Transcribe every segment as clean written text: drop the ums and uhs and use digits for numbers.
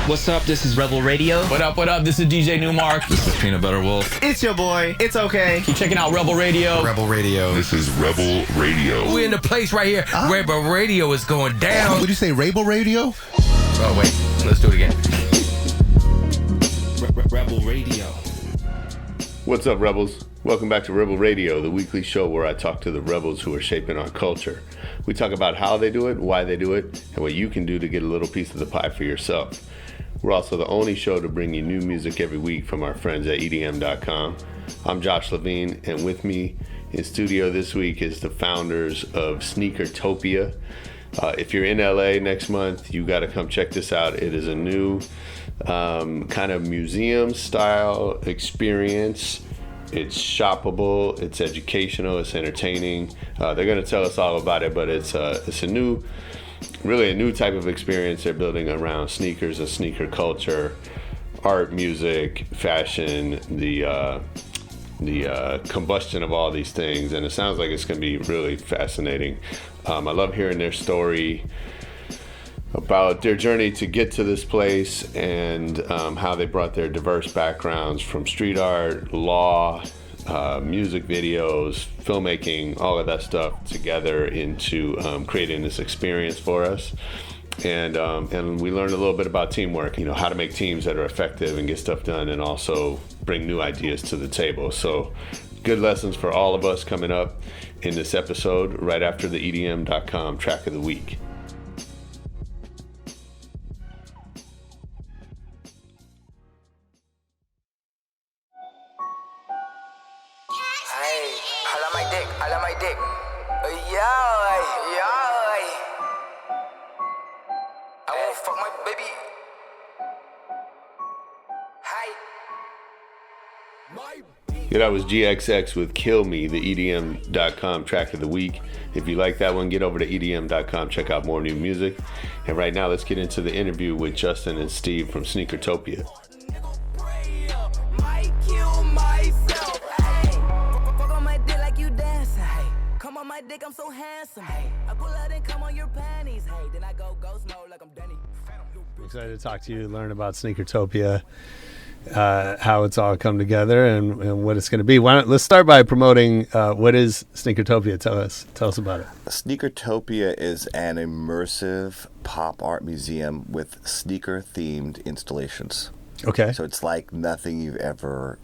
What's up? This is Rebel Radio. What up? What up? This is DJ Newmark. This is Peanut Butter Wolf. It's your boy. It's okay. Keep checking out Rebel Radio. Rebel Radio. This is Rebel Radio. We're in the place right here. Rebel Radio is going down. Would you say Rebel Radio? Oh, wait. Let's do it again. Rebel Radio. What's up, Rebels? Welcome back to Rebel Radio, the weekly show where I talk to the rebels who are shaping our culture. We talk about how they do it, why they do it, and what you can do to get a little piece of the pie for yourself. We're also the only show to bring you new music every week from our friends at EDM.com. I'm Josh Levine, and with me in studio this week is the founders of Sneakertopia. If you're in LA next month, you got to come check this out. It is a new kind of museum-style experience. It's shoppable, it's educational, it's entertaining. They're going to tell us all about it, but it's a new type of experience they're building around sneakers and sneaker culture, art, music, fashion, the combustion of all these things, and it sounds like it's going to be really fascinating. I love hearing their story about their journey to get to this place and how they brought their diverse backgrounds from street art, law, music videos, filmmaking, all of that stuff together into creating this experience for us. And we learned a little bit about teamwork, how to make teams that are effective and get stuff done and also bring new ideas to the table. So good lessons for all of us coming up in this episode right after the EDM.com track of the week. I my dick. I won't fuck my baby. Yeah, that was GXX with Kill Me, the EDM.com track of the week. If you like that one, get over to EDM.com, check out more new music. And right now, let's get into the interview with Justin and Steve from Sneakertopia. My dick, I'm so handsome. Hey, I pull out and come on your panties. Hey, then I go ghost mode like I'm Denny. I'm excited to talk to you, learn about Sneakertopia, how it's all come together, and what it's going to be. Let's start by promoting what is Sneakertopia. Tell us about it. Sneakertopia is an immersive pop art museum with sneaker-themed installations. Okay. So it's like nothing you've ever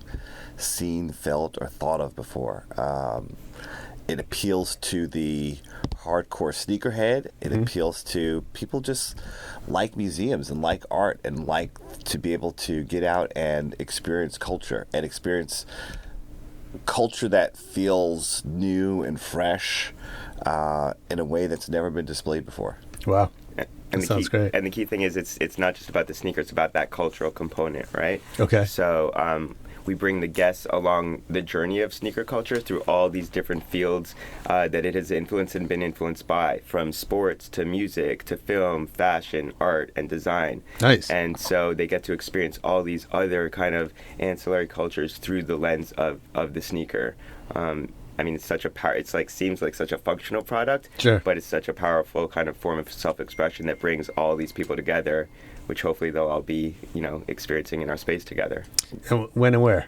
seen, felt, or thought of before. It appeals to the hardcore sneakerhead. It appeals to people just like museums and like art and like to be able to get out and experience culture that feels new and fresh in a way that's never been displayed before. Wow. And that sounds great. And the key thing is it's not just about the sneaker, it's about that cultural component, right? Okay. So we bring the guests along the journey of sneaker culture through all these different fields that it has influenced and been influenced by, from sports to music to film, fashion, art, and design. Nice. And so they get to experience all these other kind of ancillary cultures through the lens of the sneaker. I mean, it's such a seems like such a functional product, sure, but it's such a powerful kind of form of self-expression that brings all these people together, which hopefully they'll all be, experiencing in our space together. And when and where?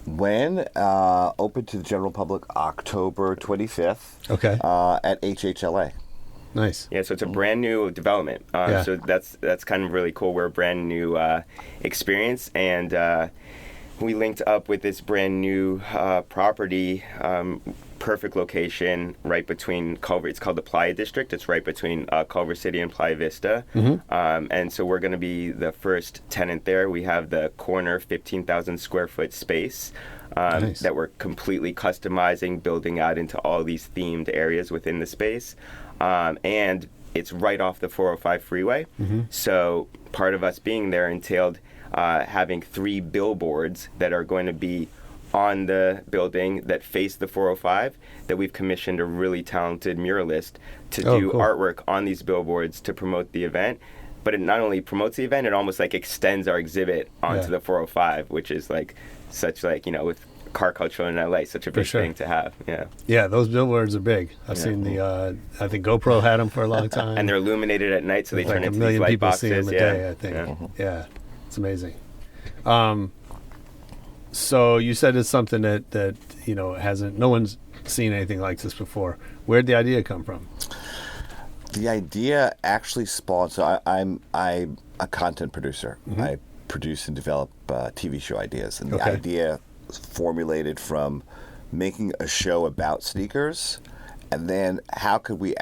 When open to the general public October 25th. Okay. At HHLA. Nice. Yeah, so it's a brand new development. So that's kind of really cool. We're a brand new experience, and we linked up with this brand new property, perfect location right between Culver. It's called the Playa District. It's right between Culver City and Playa Vista. Mm-hmm. And so we're going to be the first tenant there. We have the corner 15,000 square foot space nice, that we're completely customizing, building out into all these themed areas within the space. And it's right off the 405 freeway. Mm-hmm. So part of us being there entailed having 3 billboards that are going to be on the building that face the 405 that we've commissioned a really talented muralist to do cool artwork on these billboards to promote the event. But it not only promotes the event, it almost extends our exhibit onto the 405, which is such with car culture in LA. Such a big sure. thing to have. Yeah. Yeah, those billboards are big. I've seen the. I think GoPro had them for a long time. And they're illuminated at night, so they turn like into a million these light people boxes. see them a yeah. day. I think. Yeah, it's amazing. So you said it's something that hasn't. No one's seen anything like this before. Where'd the idea come from? The idea actually spawned. So I'm a content producer. I produce and develop TV show ideas, and the idea formulated from making a show about sneakers, and then how could we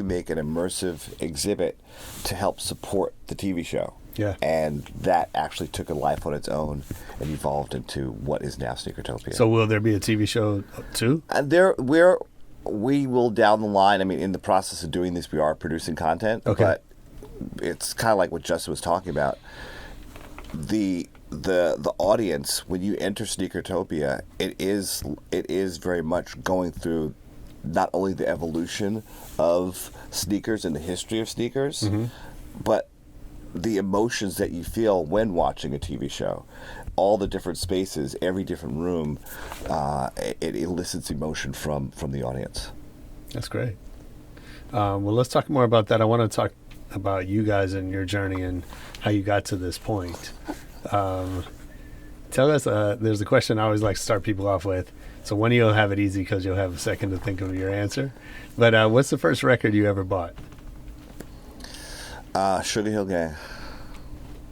make an immersive exhibit to help support the TV show. Yeah. And that actually took a life on its own and evolved into what is now Sneakertopia. So will there be a TV show too? We will down the line. I mean, in the process of doing this, we are producing content. Okay. But it's kind of like what Justin was talking about. The audience, when you enter Sneakertopia, it is very much going through not only the evolution of sneakers and the history of sneakers, but the emotions that you feel when watching a TV show. All the different spaces, every different room, it elicits emotion from the audience. That's great. Well, let's talk more about that. I want to talk about you guys and your journey and how you got to this point. Tell us, there's a question I always like to start people off with. So one of you will have it easy because you'll have a second to think of your answer. But what's the first record you ever bought? Sugar Hill Gang.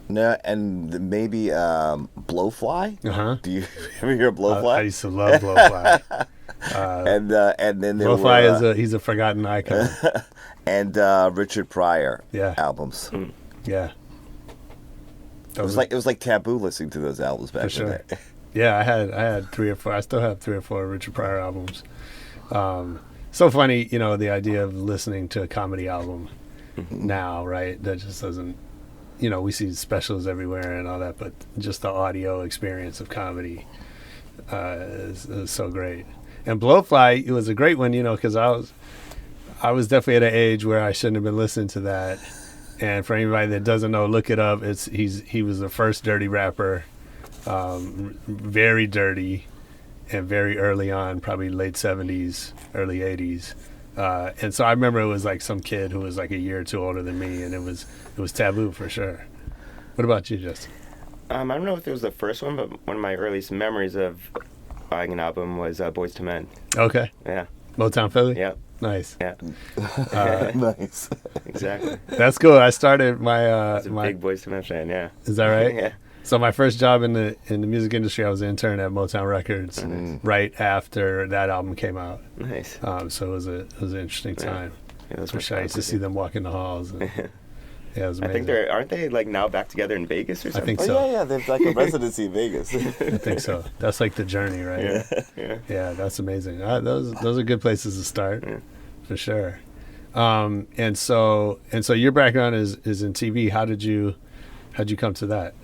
No, and maybe Blowfly. Do you ever hear Blowfly? I used to love Blowfly. And then there Blowfly he's a forgotten icon. And Richard Pryor albums. Yeah. It was like taboo listening to those albums back For in sure. the day. Yeah, I had 3 or 4. I still have 3 or 4 Richard Pryor albums. So funny, the idea of listening to a comedy album now, right? That just doesn't, we see specials everywhere and all that, but just the audio experience of comedy is so great. And Blowfly, it was a great one, because I was definitely at an age where I shouldn't have been listening to that. And for anybody that doesn't know, look it up. He was the first dirty rapper, very dirty, and very early on, probably late 70s, early 80s. And so I remember it was like some kid who was like a year or two older than me, and it was taboo for sure. What about you, Justin? I don't know if it was the first one, but one of my earliest memories of buying an album was Boyz II Men. Okay. Yeah. Motown Philly? Yeah. Nice. Yeah. Nice. Exactly. That's cool. I started my I was a big Boyz II Men fan, yeah. Is that right? Yeah. So my first job in the music industry, I was an intern at Motown Records right after that album came out. Nice. So it was an interesting time. Yeah, For sure. I used to see them walk in the halls. And, it was I amazing. think aren't they like now back together in Vegas or something? I think so. Yeah, there's like a residency in Vegas. I think so. That's like the journey, right? Yeah, that's amazing. Those are good places to start, for sure. And so your background is in TV. How'd you come to that?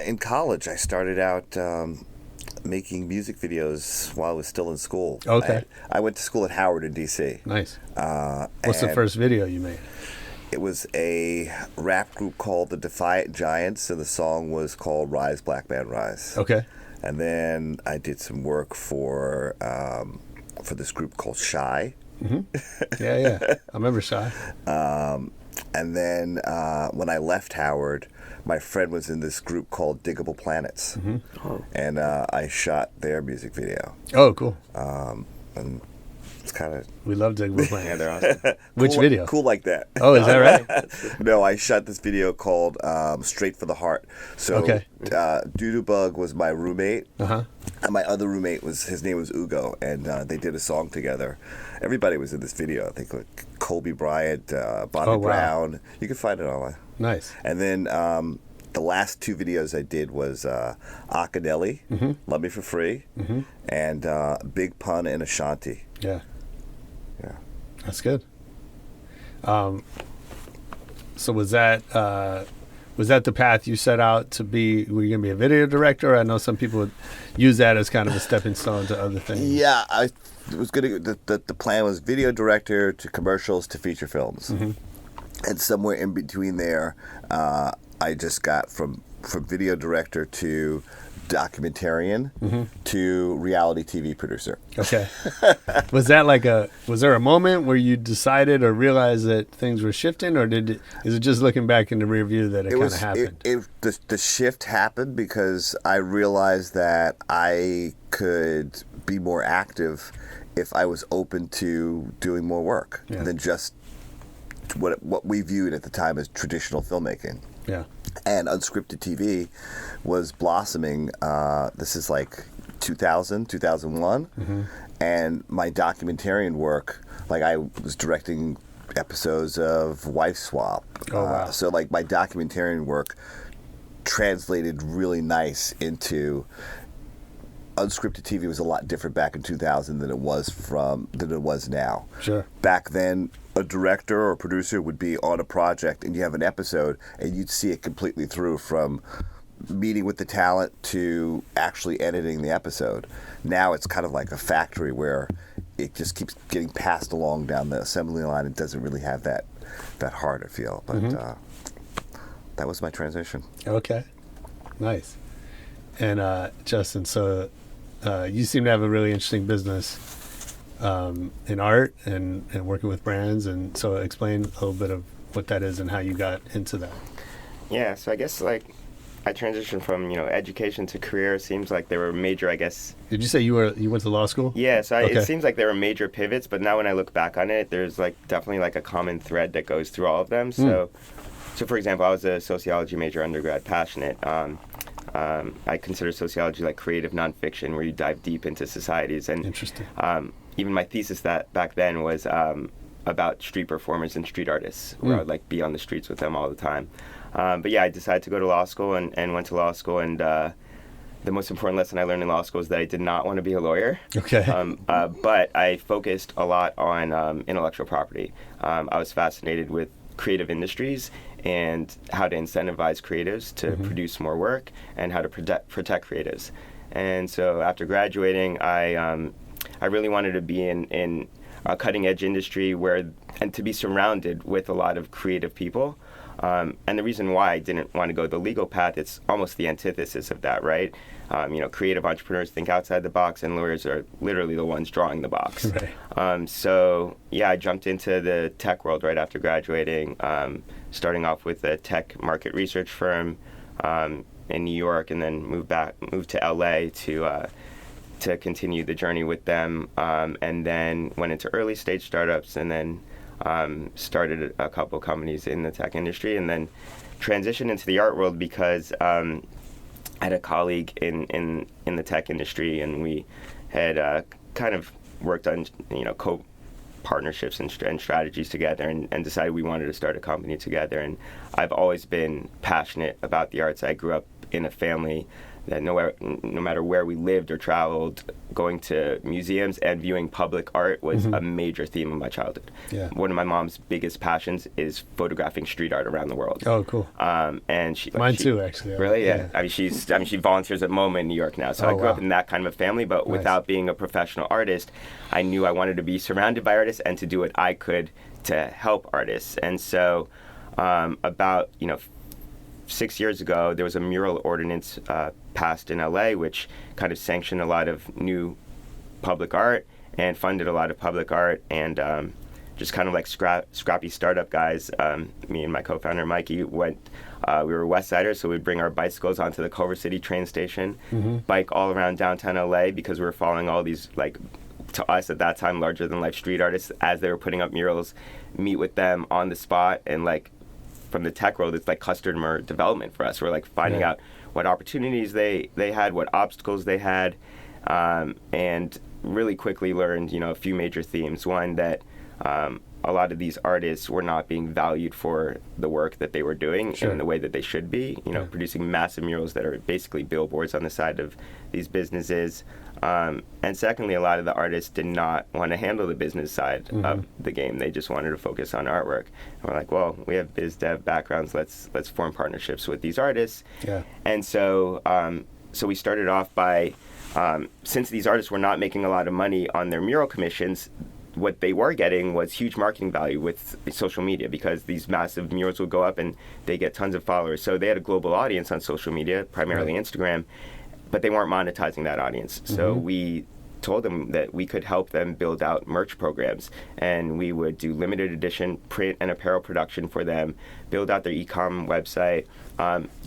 In college, I started out making music videos while I was still in school. Okay. I went to school at Howard in D.C. Nice. What's the first video you made? It was a rap group called the Defiant Giants, and the song was called Rise, Black Man, Rise. Okay. And then I did some work for this group called Shy. Yeah. I remember Shy. And then when I left Howard, my friend was in this group called Diggable Planets. And I shot their music video. Oh, cool. And it's kind of... We love Diggable Planets. Yeah, they're awesome. Which video? Cool like that. Oh, is that right? No, I shot this video called Straight for the Heart. So Doodoo Bug was my roommate. And my other roommate, his name was Ugo, and they did a song together. Everybody was in this video. I think like Kobe Bryant, Bobby Brown. You can find it online. Nice. And then the last 2 videos I did was Akadeli, Love Me for Free, and Big Pun and Ashanti. Yeah. Yeah. That's good. So was that the path you set out to be? Were you going to be a video director? I know some people would use that as kind of a stepping stone to other things. Yeah, I was going to. The plan was video director to commercials to feature films, and somewhere in between there, I just got from from video director to documentarian to reality TV producer. Okay. Was there a moment where you decided or realized that things were shifting, or is it just looking back in the rear view that it kind of happened? The shift happened because I realized that I could be more active if I was open to doing more work than just what we viewed at the time as traditional filmmaking. Yeah. And unscripted TV was blossoming. This is like 2000, 2001. And my documentarian work, like I was directing episodes of Wife Swap. Oh, wow. So like my documentarian work translated really nice into unscripted TV. Was a lot different back in 2000 than it was now. Sure. Back then, a director or producer would be on a project and you have an episode and you'd see it completely through from meeting with the talent to actually editing the episode. Now it's kind of like a factory where it just keeps getting passed along down the assembly line. It doesn't really have that harder feel. But that was my transition. Okay. Nice. And Justin, so you seem to have a really interesting business in art and working with brands, and so explain a little bit of what that is and how you got into that. Yeah, so I guess like I transitioned from education to career. It seems like there were major, I guess. Did you say you went to law school? Yeah, so it seems like there were major pivots, but now when I look back on it, there's like definitely like a common thread that goes through all of them. So for example, I was a sociology major undergrad, passionate. I consider sociology like creative nonfiction, where you dive deep into societies. And interesting. Even my thesis that back then was about street performers and street artists, where I would like be on the streets with them all the time. But yeah, I decided to go to law school and went to law school. And the most important lesson I learned in law school is that I did not want to be a lawyer. Okay. But I focused a lot on intellectual property. I was fascinated with creative industries and how to incentivize creatives to produce more work and how to protect creatives. And so after graduating, I really wanted to be in a cutting edge industry and to be surrounded with a lot of creative people. And the reason why I didn't want to go the legal path, it's almost the antithesis of that, right? Creative entrepreneurs think outside the box, and lawyers are literally the ones drawing the box. Right. So yeah, I jumped into the tech world right after graduating, starting off with a tech market research firm in New York, and then moved to LA to continue the journey with them, and then went into early stage startups, and then started a couple companies in the tech industry, and then transitioned into the art world because I had a colleague in the tech industry, and we had kind of worked on co-partnerships and strategies together, and decided we wanted to start a company together. And I've always been passionate about the arts. I grew up in a family that no matter where we lived or traveled, going to museums and viewing public art was a major theme of my childhood. Yeah. One of my mom's biggest passions is photographing street art around the world. Oh, cool. And mine too, actually. Really? Yeah. I mean, she volunteers at MoMA in New York now. So I grew up in that kind of a family, but without being a professional artist, I knew I wanted to be surrounded by artists and to do what I could to help artists. And so about 6 years ago, there was a mural ordinance passed in LA, which kind of sanctioned a lot of new public art and funded a lot of public art. And just kind of like scrappy startup guys, me and my co-founder Mikey we were West Siders, so we'd bring our bicycles onto the Culver City train station, bike all around downtown LA, because we were following all these, like, to us at that time, larger than life street artists as they were putting up murals, meet with them on the spot. And like, from the tech world, it's like customer development for us. We're like finding out what opportunities they had, what obstacles they had, and really quickly learned, a few major themes. One, that a lot of these artists were not being valued for the work that they were doing in the way that they should be, producing massive murals that are basically billboards on the side of these businesses. And secondly, a lot of the artists did not want to handle the business side of the game. They just wanted to focus on artwork. And we're like, well, we have biz dev backgrounds. Let's form partnerships with these artists. Yeah. And so so we started off by, since these artists were not making a lot of money on their mural commissions, what they were getting was huge marketing value with social media, because these massive murals would go up and they get tons of followers. So they had a global audience on social media, primarily Instagram, but they weren't monetizing that audience. So we told them that we could help them build out merch programs, and we would do limited edition print and apparel production for them, build out their e-com website,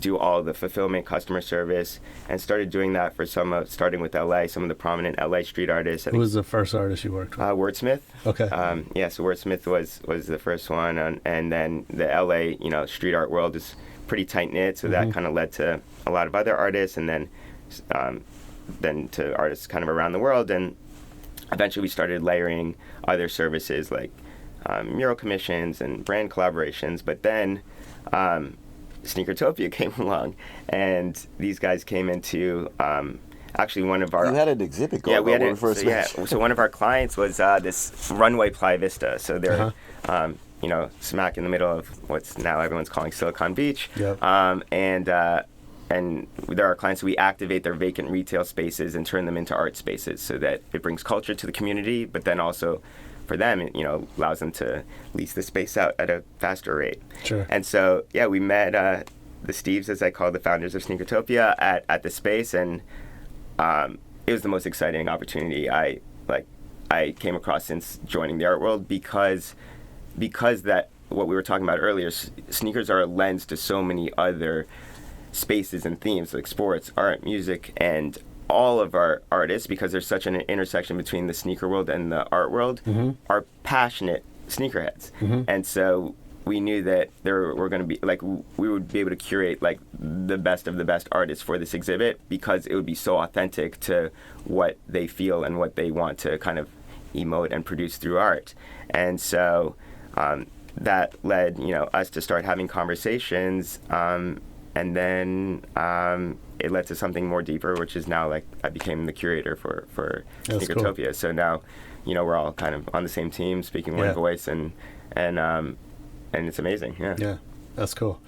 do all the fulfillment, customer service, and started doing that for starting with LA, some of the prominent LA street artists. Who was the first artist you worked with? Wordsmith. Okay. So Wordsmith was the first one, and then the LA, street art world is pretty tight knit, so that kind of led to a lot of other artists, and then to artists kind of around the world, and eventually we started layering other services like mural commissions and brand collaborations. But then Sneakertopia came along, and these guys came into actually one of our... You had an exhibit going on. We had so one of our clients was this runway Playa Vista. So they're smack in the middle of what's now everyone's calling Silicon Beach. Yep. And there are clients, we activate their vacant retail spaces and turn them into art spaces, so that it brings culture to the community, but then also for them, it allows them to lease the space out at a faster rate. Sure. And so, we met the Steves, as I call the founders of Sneakertopia, at the space, and it was the most exciting opportunity I came across since joining the art world, because that what we were talking about earlier, sneakers are a lens to so many other spaces and themes like sports, art, music, and all of our artists, because there's such an intersection between the sneaker world and the art world, are passionate sneakerheads. And so we knew that there were going to be, we would be able to curate the best of the best artists for this exhibit, because it would be so authentic to what they feel and what they want to kind of emote and produce through art. And so that led us to start having conversations, and then it led to something more deeper, which is now I became the curator for Sneakertopia. Cool. So now, we're all kind of on the same team, speaking one voice, and it's amazing. Yeah. Yeah, that's cool.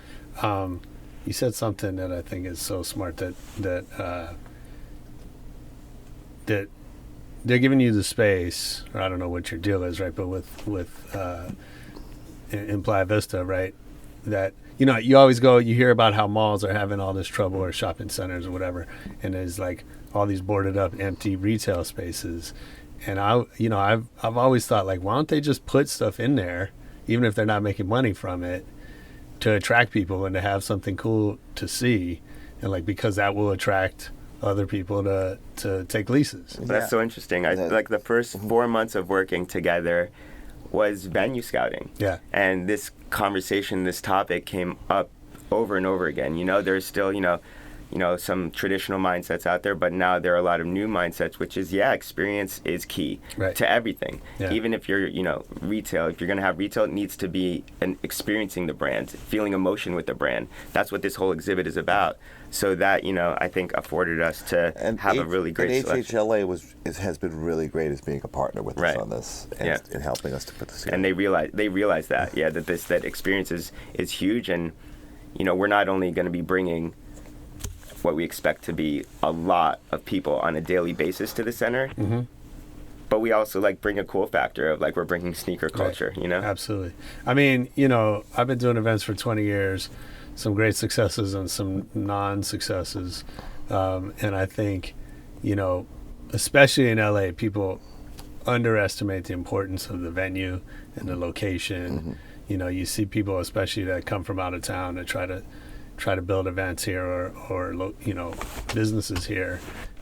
You said something that I think is so smart, that they're giving you the space, or I don't know what your deal is, right? But with in Playa Vista, right? That you always you hear about how malls are having all this trouble, or shopping centers or whatever, and there's all these boarded up, empty retail spaces. And I've always thought, why don't they just put stuff in there, even if they're not making money from it, to attract people and to have something cool to see, and because that will attract other people to take leases. That's so interesting. The first 4 months of working together was venue scouting. Yeah. And this conversation, this topic came up over and over again. There's still, some traditional mindsets out there, but now there are a lot of new mindsets, which is, experience is key to everything. Yeah. Even if you're, retail, if you're going to have retail, it needs to be experiencing the brand, feeling emotion with the brand. That's what this whole exhibit is about. So that, I think afforded us to have a really great selection. HHLA has been really great as being a partner with us on this, and helping us to put this together. And they realize that, that experience is huge. And, we're not only going to be bringing what we expect to be a lot of people on a daily basis to the center, but we also bring a cool factor of we're bringing sneaker culture. Absolutely. I mean, I've been doing events for 20 years, some great successes and some non-successes, and I think especially in LA, people underestimate the importance of the venue and the location. You see people, especially that come from out of town, that try to build events here or businesses here,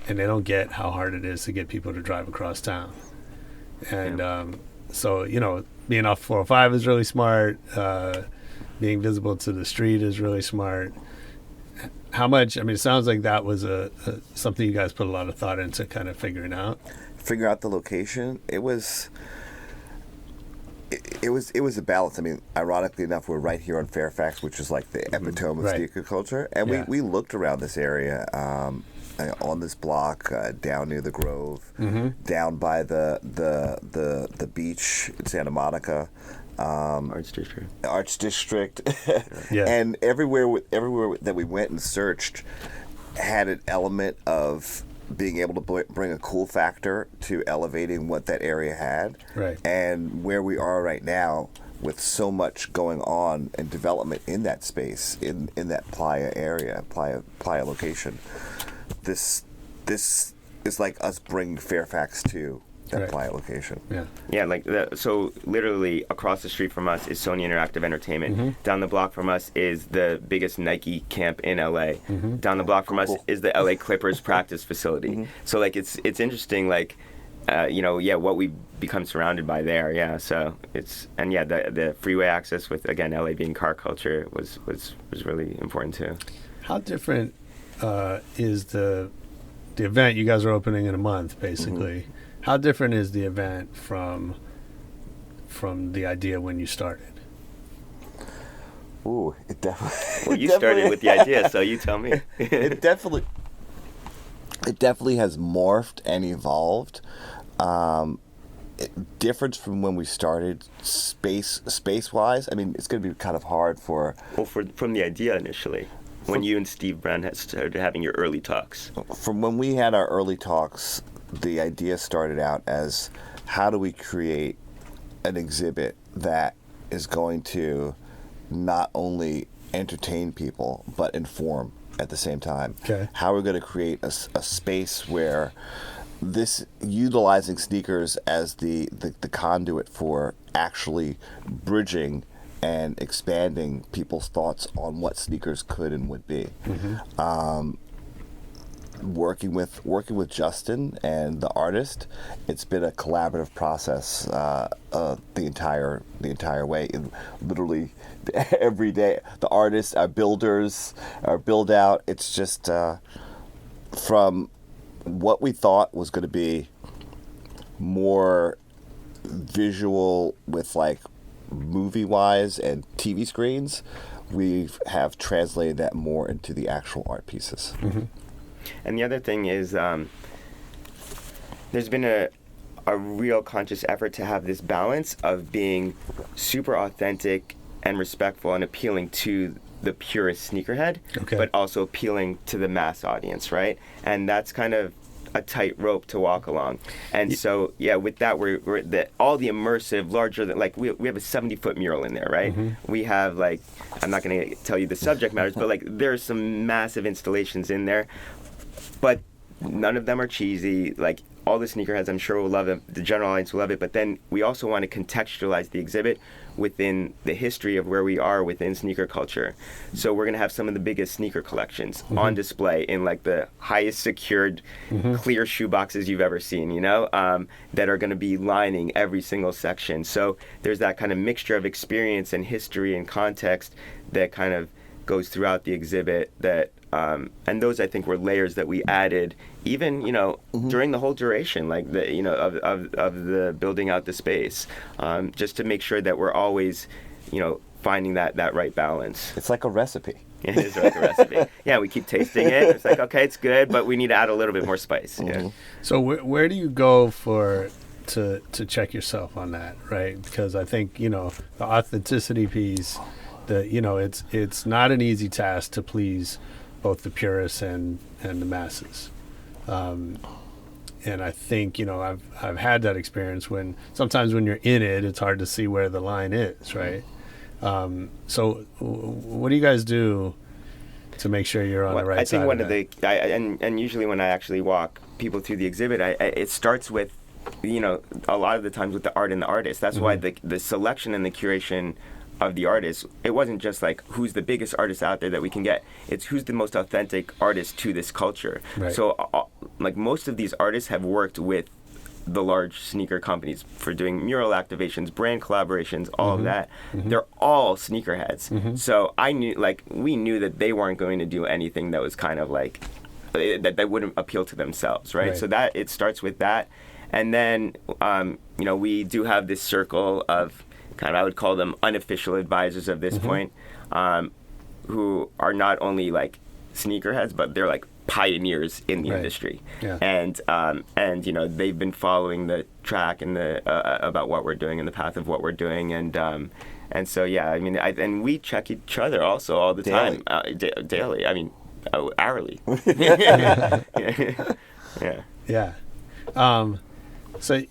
and they don't get how hard it is to get people to drive across town. And so being off 405 is really smart. Being visible to the street is really smart. How much? It sounds like that was something you guys put a lot of thought into, kind of figuring out. Figure out the location. It was a balance. Ironically enough, we're right here on Fairfax, which is the epitome of sneaker culture, and we looked around this area, on this block, down near the Grove, down by the beach in Santa Monica, Arts District, and everywhere that we went and searched had an element of being able to bring a cool factor to elevating what that area had. Right. And where we are right now with so much going on and development in that space, in that Playa area, Playa location, this is like us bringing Fairfax to that Right. Playa location. Yeah. Yeah, like so literally across the street from us is Sony Interactive Entertainment. Down the block from us is the biggest Nike camp in LA. Down the block from us is the LA Clippers practice facility. So like it's interesting, like what we become surrounded by there. Yeah, so it's the freeway access with, again, LA being car culture was really important too. How different is the event? You guys are opening in a month, basically. How different is the event from the idea when you started? Ooh, it definitely. Well, you started with the idea, so you tell me. It definitely has morphed and evolved. Different from when we started space wise. I mean, it's going to be kind of hard for. Well, from the idea initially, when you and Steve Brown had started having your early talks. From when we had our early talks, the idea started out as, how do we create an exhibit that is going to not only entertain people but inform at the same time? Okay. How are we going to create a space where this, utilizing sneakers as the conduit for actually bridging and expanding people's thoughts on what sneakers could and would be. Working with Justin and the artist, it's been a collaborative process the entire way. And literally every day, the artists, our builders, our build out. It's just from what we thought was going to be more visual with like movie wise and TV screens, we have translated that more into the actual art pieces. And the other thing is, there's been a real conscious effort to have this balance of being super authentic and respectful and appealing to the purist sneakerhead, but also appealing to the mass audience, right? And that's kind of a tight rope to walk along. And so, yeah, with that, we're all the immersive, larger than, like, we have a 70-foot mural in there, right? We have, like, I'm not going to tell you the subject matters, but, like, there's some massive installations in there. But none of them are cheesy. Like, all the sneakerheads, I'm sure, will love it. The general audience will love it. But then we also want to contextualize the exhibit within the history of where we are within sneaker culture. So we're going to have some of the biggest sneaker collections on display in, like, the highest secured, clear shoe boxes you've ever seen, that are going to be lining every single section. So there's that kind of mixture of experience and history and context that kind of goes throughout the exhibit, that and those, I think, were layers that we added even during the whole duration, like the of the building out the space, just to make sure that we're always finding that right balance. It's like a recipe. It is like a recipe. Yeah, we keep tasting it. It's like, okay, it's good, but we need to add a little bit more spice. Yeah. So where do you go to check yourself on that, right? Because I think the authenticity piece, it's not an easy task to please both the purists and the masses. And I think I've had that experience when sometimes when you're in it, it's hard to see where the line is, right? So what do you guys do to make sure you're on the right side? I think one of the and usually when I actually walk people through the exhibit, it starts with a lot of the times with the art and the artist. That's why the selection and the curation of the artists, it wasn't just like who's the biggest artist out there that we can get. It's who's the most authentic artist to this culture. Right. So like most of these artists have worked with the large sneaker companies for doing mural activations, brand collaborations, all of that. They're all sneakerheads. So we knew that they weren't going to do anything that was kind of like that wouldn't appeal to themselves, right? So that it starts with that. And then we do have this circle of kind of, I would call them unofficial advisors of this point, who are not only like sneakerheads, but they're like pioneers in the industry. Yeah. And they've been following the track and the about what we're doing and the path of what we're doing. And so, yeah, I mean, and we check each other also all the time, daily. I mean, hourly. Yeah. Yeah. So,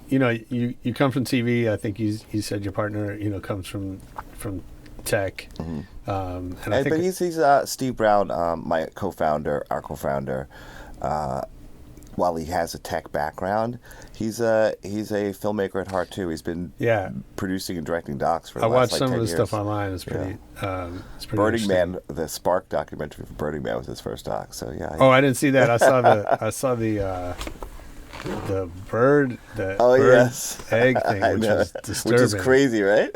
you come from TV. I think you said your partner, comes from tech. Mm-hmm. And I think but he's Steve Brown, my co-founder, our co-founder. While he has a tech background, he's a filmmaker at heart too. He's been producing and directing docs for the I last watched some of his years. stuff online. It's pretty. It's pretty Burning interesting. Man, the Spark documentary for Burning Man was his first doc. So yeah. Oh, I didn't see that. I saw the bird yes. egg thing, which is disturbing. Which is crazy, right?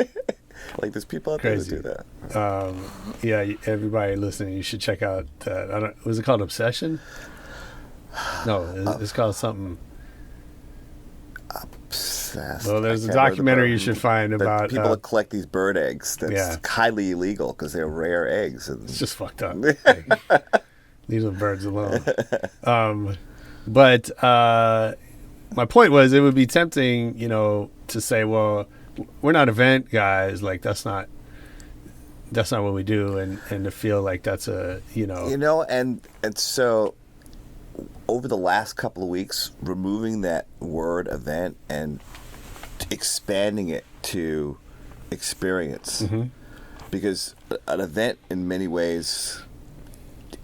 Like there's people out Crazy. there that do that. Yeah, everybody listening, you should check out. Was it called Obsession? No, it's called something. Obsessed. Well, there's a I can't remember documentary you should find about people that collect these bird eggs. That's highly illegal because they're rare eggs. And it's just fucked up. Like, leave the birds alone. But my point was, it would be tempting, to say, well, we're not event guys. Like that's not what we do, and to feel like that's a and so over the last couple of weeks, removing that word event and expanding it to experience, because an event in many ways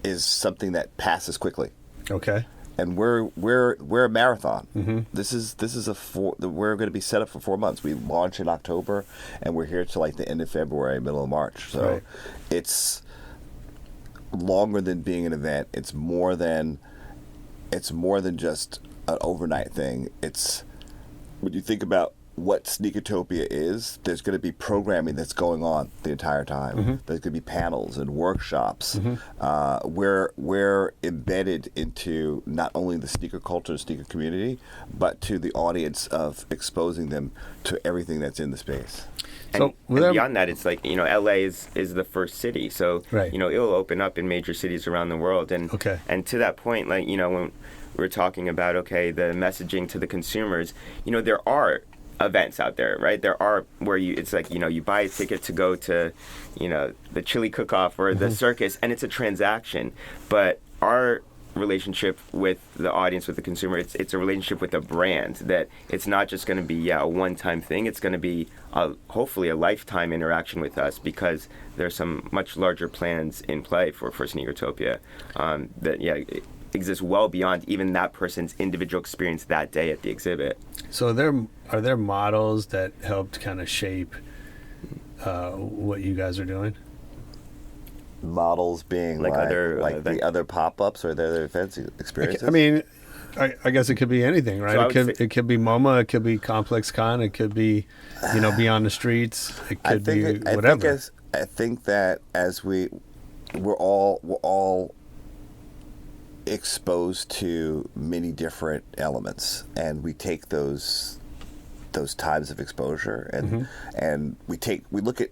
is something that passes quickly. Okay. And we're a marathon. Mm-hmm. This is we're going to be set up for 4 months. We launch in October, and we're here till like the end of February, middle of March. So it's longer than being an event. It's more than just an overnight thing. It's when you think about what Sneakertopia is, there's going to be programming that's going on the entire time. Mm-hmm. There's going to be panels and workshops. Mm-hmm. We're embedded into not only the sneaker culture, sneaker community, but to the audience of exposing them to everything that's in the space. And beyond that, it's like, LA is the first city. So, it'll open up in major cities around the world. And to that point, like, when we're talking about, the messaging to the consumers, there are events out there, right? There are where it's like, you buy a ticket to go to, the chili cook-off or the circus, and it's a transaction. But our relationship with the audience, with the consumer, it's a relationship with a brand, that it's not just going to be a one-time thing. It's going to be hopefully a lifetime interaction with us, because there's some much larger plans in play for Sneakertopia that exists well beyond even that person's individual experience that day at the exhibit. So are there models that helped kind of shape what you guys are doing? Models being like the other pop-ups or the other events experiences? I mean, I guess it could be anything, right? So it could be MoMA, it could be Complex Con, it could be, Beyond the Streets, it could be whatever. I think that as we're all exposed to many different elements, and we take those times of exposure and we look at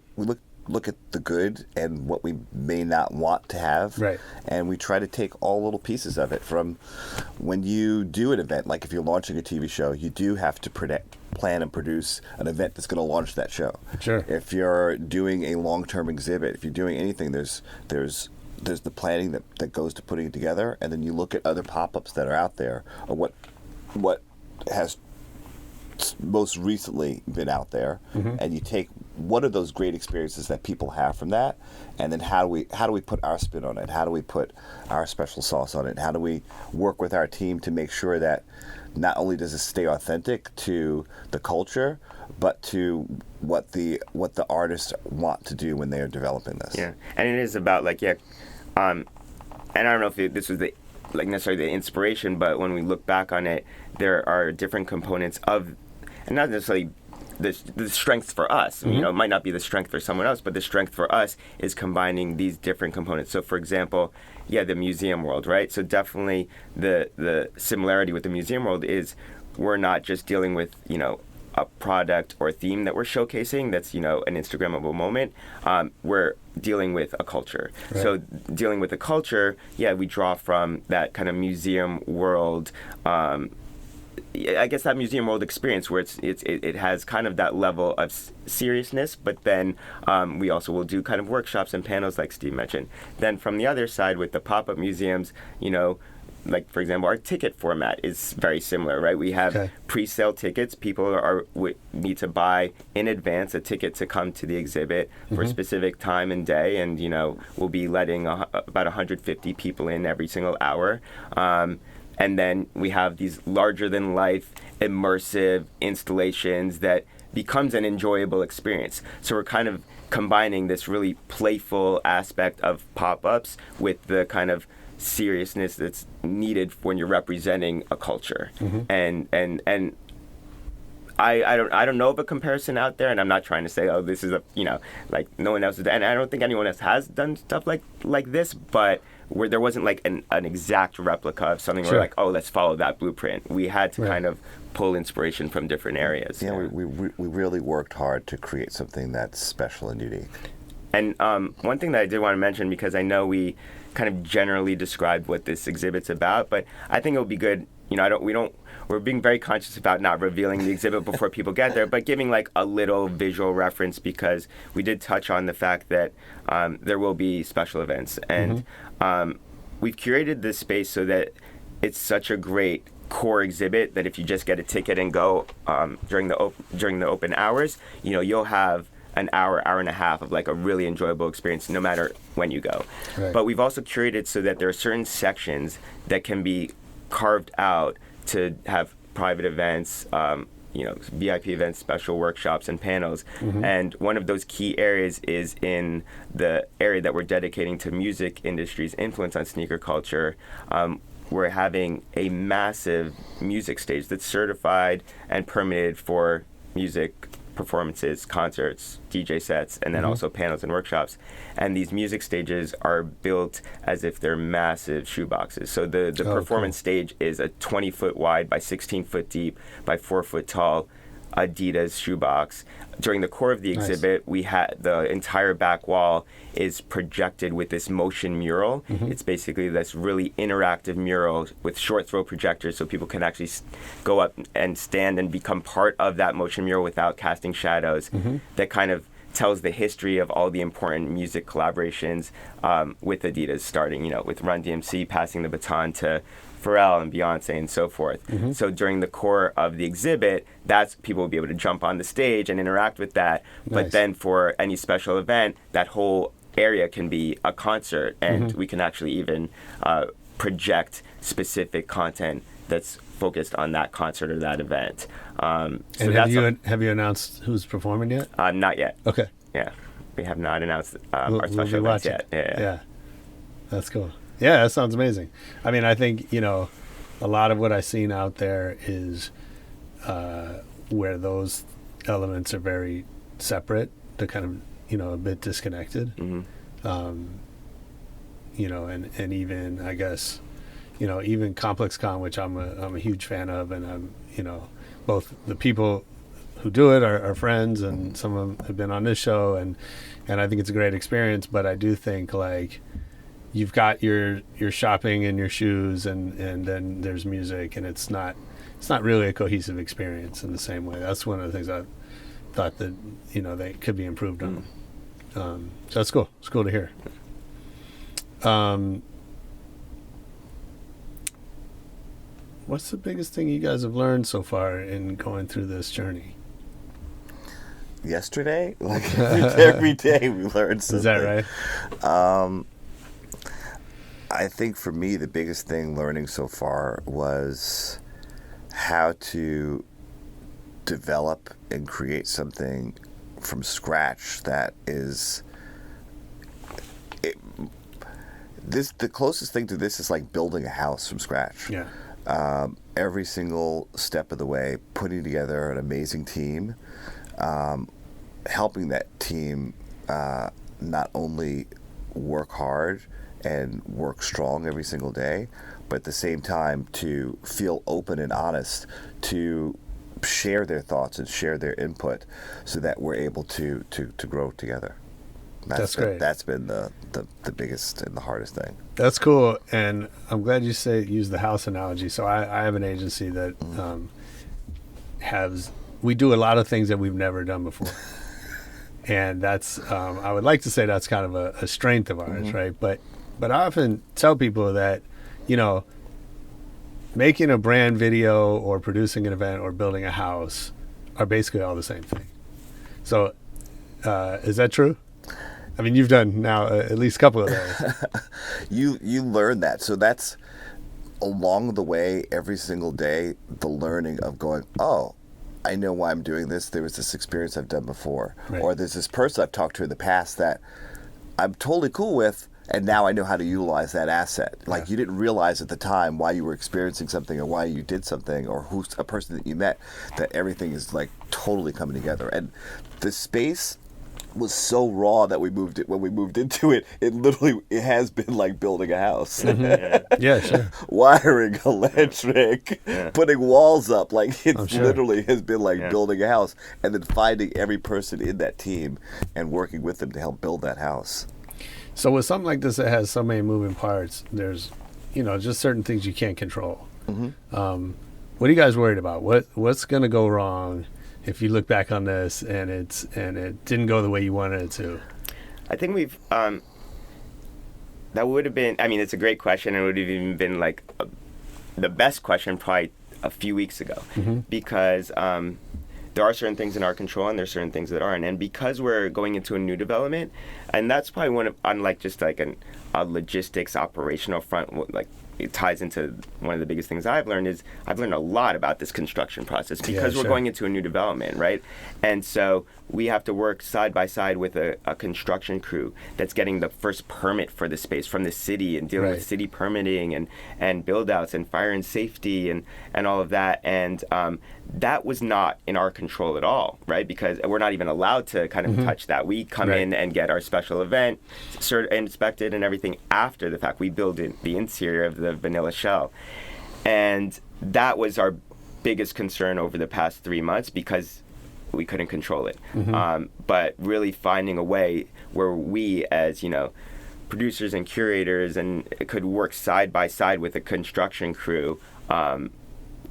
the good and what we may not want to have, right? And we try to take all little pieces of it. From when you do an event, like if you're launching a TV show, you do have to plan and produce an event that's going to launch that show. Sure. If you're doing a long-term exhibit, if you're doing anything, there's the planning that goes to putting it together, and then you look at other pop-ups that are out there, or what has most recently been out there, and you take what are those great experiences that people have from that, and then how do we put our spin on it? How do we put our special sauce on it? How do we work with our team to make sure that not only does it stay authentic to the culture, but to what the artists want to do when they are developing this? Yeah, and it is about and I don't know if this was necessarily the inspiration, but when we look back on it, there are different components of, and not necessarily the strength for us. It might not be the strength for someone else, but the strength for us is combining these different components. So, for example, the museum world, right? So definitely the similarity with the museum world is we're not just dealing with, a product or a theme that we're showcasing that's, an Instagrammable moment. We're dealing with a culture. Right. So dealing with a culture, we draw from that kind of museum world I guess that museum world experience where it has kind of that level of seriousness, but then we also will do kind of workshops and panels like Steve mentioned. Then from the other side with the pop-up museums, like for example, our ticket format is very similar, right? We have pre-sale tickets. People need to buy in advance a ticket to come to the exhibit for a specific time and day, and we'll be letting about 150 people in every single hour. And then we have these larger-than-life, immersive installations that becomes an enjoyable experience. So we're kind of combining this really playful aspect of pop-ups with the kind of seriousness that's needed when you're representing a culture. And I don't know of a comparison out there, and I'm not trying to say, oh, this is like no one else is, and I don't think anyone else has done stuff like this, but where there wasn't like an exact replica of something where like, oh, let's follow that blueprint. We had to kind of pull inspiration from different areas. Yeah, we really worked hard to create something that's special and unique. And one thing that I did want to mention, because I know we kind of generally described what this exhibit's about, but I think it would be good, we're being very conscious about not revealing the exhibit before people get there, but giving like a little visual reference, because we did touch on the fact that there will be special events, and we've curated this space so that it's such a great core exhibit that if you just get a ticket and go during the open hours, you'll have an hour and a half of like a really enjoyable experience no matter when you go. But we've also curated so that there are certain sections that can be carved out to have private events, VIP events, special workshops, and panels. And one of those key areas is in the area that we're dedicating to music industry's influence on sneaker culture. We're having a massive music stage that's certified and permitted for music performances, concerts, DJ sets, and then also panels and workshops. And these music stages are built as if they're massive shoeboxes. So the performance stage is a 20-foot wide by 16-foot deep by 4-foot tall Adidas shoebox. During the core of the exhibit, we had the entire back wall is projected with this motion mural. It's basically this really interactive mural with short throw projectors, so people can actually go up and stand and become part of that motion mural without casting shadows. That kind of tells the history of all the important music collaborations with Adidas, starting with Run DMC passing the baton to Pharrell and Beyonce and so forth. So during the core of the exhibit, that's people will be able to jump on the stage and interact with that. But then for any special event, that whole area can be a concert, and we can actually even project specific content that's focused on that concert or that event. And have you announced who's performing yet? Not yet. Okay. Yeah, we have not announced our special events yet. Yeah, that's cool. Yeah, that sounds amazing. I mean, I think, a lot of what I've seen out there is where those elements are very separate, they're kind of, a bit disconnected. And even, I guess, even Complex Con, which I'm a huge fan of, and I'm, both the people who do it are friends, and some of them have been on this show, and I think it's a great experience, but I do think, like, you've got your shopping and your shoes, and then there's music, and it's not really a cohesive experience in the same way. That's one of the things I thought that they could be improved on. So that's cool. It's cool to hear. What's the biggest thing you guys have learned so far in going through this journey? Yesterday, like every day we learned something. Is that right? I think for me, the biggest thing learning so far was how to develop and create something from scratch that is... the closest thing to this is like building a house from scratch. Yeah. Every single step of the way, putting together an amazing team, helping that team not only work hard and work strong every single day, but at the same time to feel open and honest to share their thoughts and share their input so that we're able to grow together. That's great. That's been the biggest and the hardest thing. That's cool, and I'm glad you use the house analogy. So I have an agency that we do a lot of things that we've never done before, and that's I would like to say that's kind of a strength of ours, right? But I often tell people that, making a brand video or producing an event or building a house are basically all the same thing. So is that true? I mean, you've done now at least a couple of those. You learn that. So that's along the way, every single day, the learning of going, oh, I know why I'm doing this. There was this experience I've done before. Right. Or there's this person I've talked to in the past that I'm totally cool with, and now I know how to utilize that asset. Like, you didn't realize at the time why you were experiencing something or why you did something or who's a person that you met, that everything is like totally coming together. And the space was so raw that when we moved into it, it has been like building a house. Yeah, sure. Wiring, electric, putting walls up, like it literally has been like building a house, and then finding every person in that team and working with them to help build that house. So with something like this that has so many moving parts, there's just certain things you can't control. What are you guys worried about? What's going to go wrong if you look back on this and it didn't go the way you wanted it to? I think we've that would have been, I mean, it's a great question, and it would have even been like the best question probably a few weeks ago, because there are certain things in our control and there's certain things that aren't, and because we're going into a new development, and that's probably one of, unlike just like a logistics operational front, like it ties into one of the biggest things I've learned a lot about this construction process, because we're going into a new development, right? And so we have to work side by side with a construction crew that's getting the first permit for the space from the city and dealing with city permitting and build outs and fire and safety and all of that. And that was not in our control at all, right? Because we're not even allowed to kind of touch that. We come in and get our special event inspected and everything after the fact. We build the interior of the vanilla shell. And that was our biggest concern over the past 3 months, because we couldn't control it. But really finding a way where we, as producers and curators, and could work side by side with a construction crew.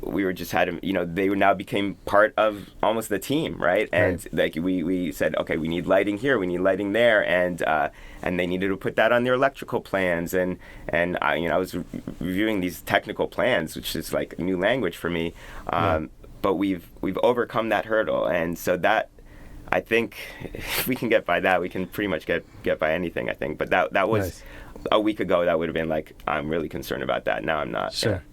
We were just they now became part of almost the team, right? And like we said, okay, we need lighting here, we need lighting there, and they needed to put that on their electrical plans, and I was reviewing these technical plans, which is like new language for me. But we've overcome that hurdle, and so that, I think, if we can get by that, we can pretty much get by anything, I think. But that was a week ago. That would have been like, I'm really concerned about that. Now I'm not. Sure.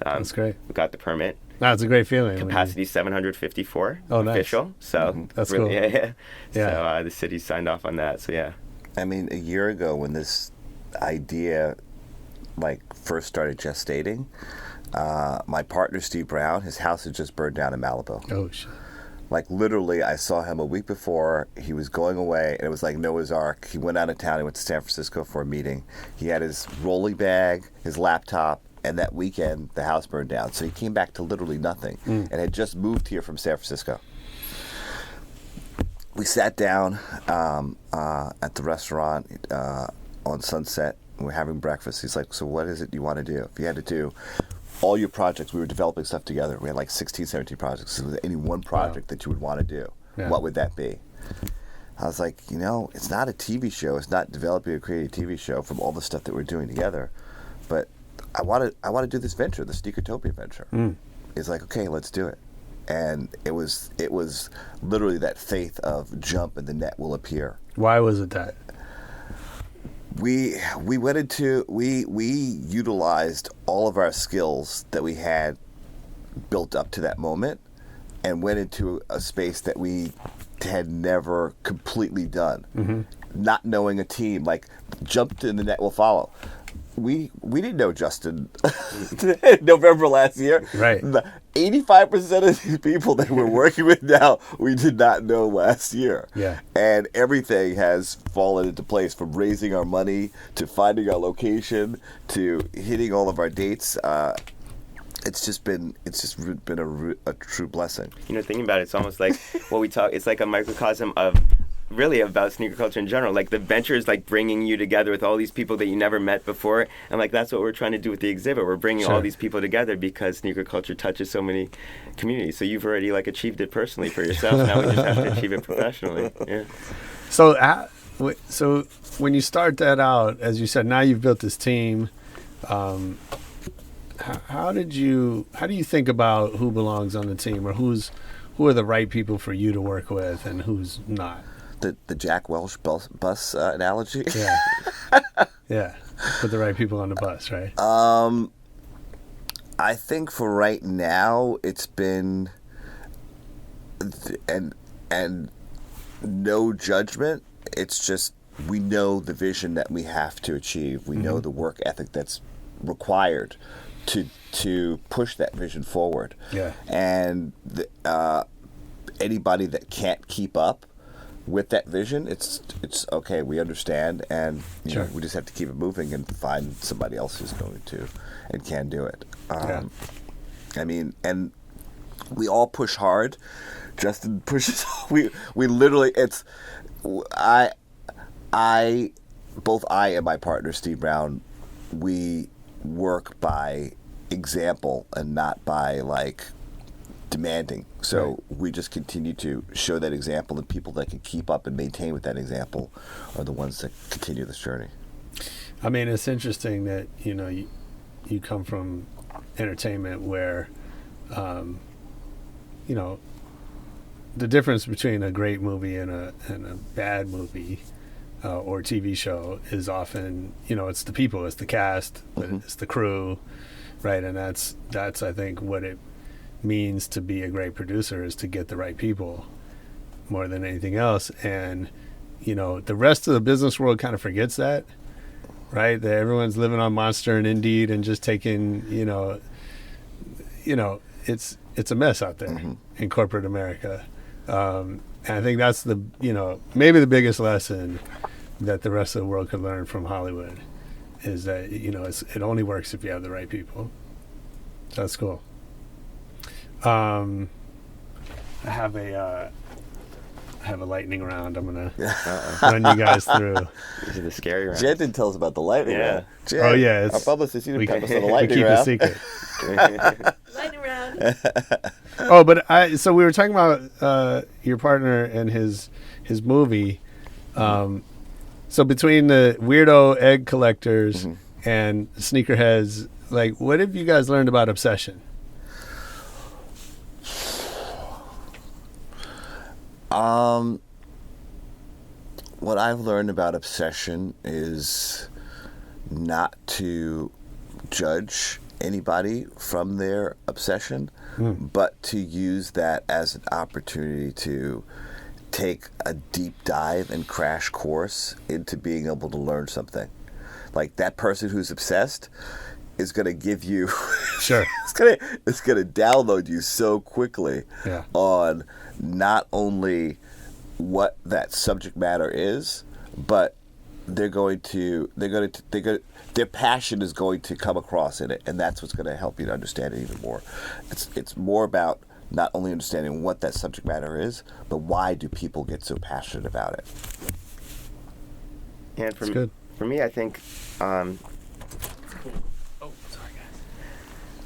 That's great. We got the permit. That's a great feeling. Capacity 754 Nice. official. So that's really, cool. Yeah. So the city signed off on that. So yeah. I mean, a year ago when this idea first started gestating, my partner Steve Brown, his house had just burned down in Malibu. Oh shit. Like literally, I saw him a week before. He was going away, and it was like Noah's Ark. He went out of town. He went to San Francisco for a meeting. He had his rolling bag, his laptop, and that weekend the house burned down. So he came back to literally nothing, and had just moved here from San Francisco. We sat down at the restaurant on Sunset. And we're having breakfast. He's like, "So what is it you want to do? If you had to do all your projects," we were developing stuff together. We had like 16, 17 projects. So was any one project that you would want to do, what would that be? I was like, it's not a TV show. It's not developing a creative TV show from all the stuff that we're doing together. But I want to do this venture, the Sneakertopia venture. It's like, okay, let's do it. And it was literally that faith of jump and the net will appear. Why was it that? We utilized all of our skills that we had built up to that moment, and went into a space that we had never completely done. Not knowing a team, like jumped in the net will follow. We didn't know Justin in November last year. Right. 85% of the people that we're working with now, we did not know last year. Yeah. And everything has fallen into place, from raising our money to finding our location to hitting all of our dates. It's just been a true blessing. Thinking about it, it's almost like what we talk. It's like a microcosm of really about sneaker culture in general. Like the venture is like bringing you together with all these people that you never met before, and like that's what we're trying to do with the exhibit. We're bringing all these people together because sneaker culture touches so many communities. So you've already like achieved it personally for yourself. Now we just have to achieve it professionally. Yeah. So when you start that out, as you said, now you've built this team. How do you think about who belongs on the team, or who are the right people for you to work with and who's not? The Jack Welch bus analogy. Yeah, yeah. Put the right people on the bus, right? I think for right now, it's been and no judgment. It's just we know the vision that we have to achieve. We know the work ethic that's required to push that vision forward. Yeah. And anybody that can't keep up with that vision, it's okay. We understand, and you know, we just have to keep it moving and find somebody else who's going to and can do it. I mean, and we all push hard. Justin pushes. We literally. Both I and my partner Steve Brown, we work by example and not by like demanding. So we just continue to show that example, and people that can keep up and maintain with that example are the ones that continue this journey. I mean, it's interesting that you come from entertainment where the difference between a great movie and a bad movie or TV show is often, it's the people, it's the cast, it's the crew, right? And that's I think what it means to be a great producer, is to get the right people more than anything else. And the rest of the business world kind of forgets that, right? That everyone's living on Monster and Indeed and just taking, it's a mess out there in corporate America. And I think that's maybe the biggest lesson that the rest of the world could learn from Hollywood, is that it only works if you have the right people. So that's cool. I have a lightning round. I'm gonna run you guys through. These are the scary rounds. Jed didn't tell us about the lightning round. Jed, oh yeah, our publicist, you didn't tell us on the lightning keep round. It secret. Lightning round. Oh, but so we were talking about your partner and his movie. So between the weirdo egg collectors and sneakerheads, like, what have you guys learned about obsession? What I've learned about obsession is not to judge anybody from their obsession, but to use that as an opportunity to take a deep dive and crash course into being able to learn something. Like, that person who's obsessed is going to give you sure it's going to download you so quickly on not only what that subject matter is, but their passion is going to come across in it, and that's what's going to help you to understand it even more. It's more about not only understanding what that subject matter is, but why do people get so passionate about it. And for me, I think,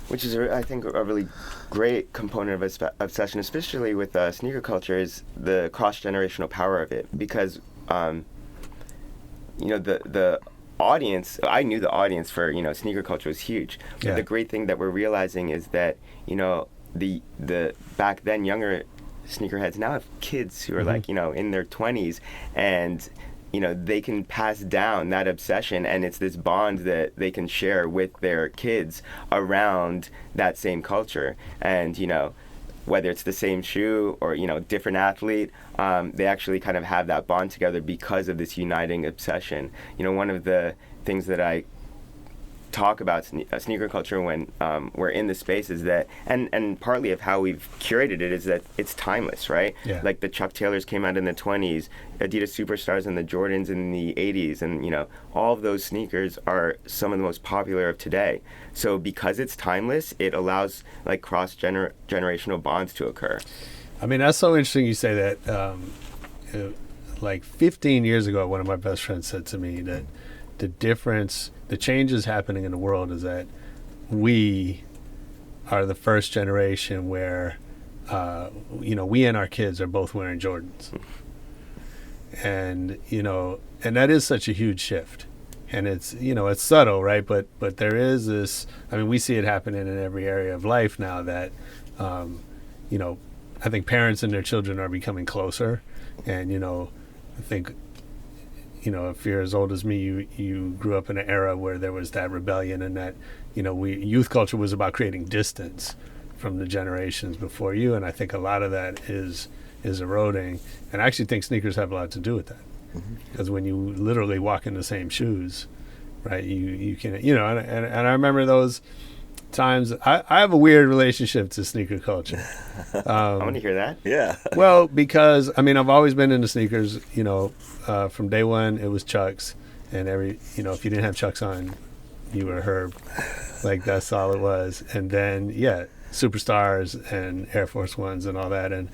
which is, I think, a really great component of obsession, especially with sneaker culture, is the cross-generational power of it. Because, the audience, I knew the audience for, sneaker culture was huge. But the great thing that we're realizing is that, the back then younger sneakerheads now have kids who are like, in their 20s, and they can pass down that obsession, and it's this bond that they can share with their kids around that same culture. And whether it's the same shoe or different athlete, they actually kind of have that bond together because of this uniting obsession. One of the things that I talk about sneaker culture when we're in the space is that, and partly of how we've curated it, is that it's timeless, right? Yeah. Like the Chuck Taylors came out in the 20s, Adidas Superstars and the Jordans in the 80s, and all of those sneakers are some of the most popular of today. So because it's timeless, it allows like cross-generational bonds to occur. I mean, that's so interesting you say that. like 15 years ago, one of my best friends said to me that the changes happening in the world is that we are the first generation where, we and our kids are both wearing Jordans. And, and that is such a huge shift. And it's, it's subtle, right? But there is this, we see it happening in every area of life now that, I think parents and their children are becoming closer. And, I think, if you're as old as me, you grew up in an era where there was that rebellion and that, youth culture was about creating distance from the generations before you. And I think a lot of that is eroding. And I actually think sneakers have a lot to do with that. Because when you literally walk in the same shoes, right, you can, and I remember those times. I have a weird relationship to sneaker culture. I want to hear that. Yeah. Well, because, I've always been into sneakers, from day one, it was Chucks. And if you didn't have Chucks on, you were Herb. Like, that's all it was. And then, Superstars and Air Force Ones and all that. And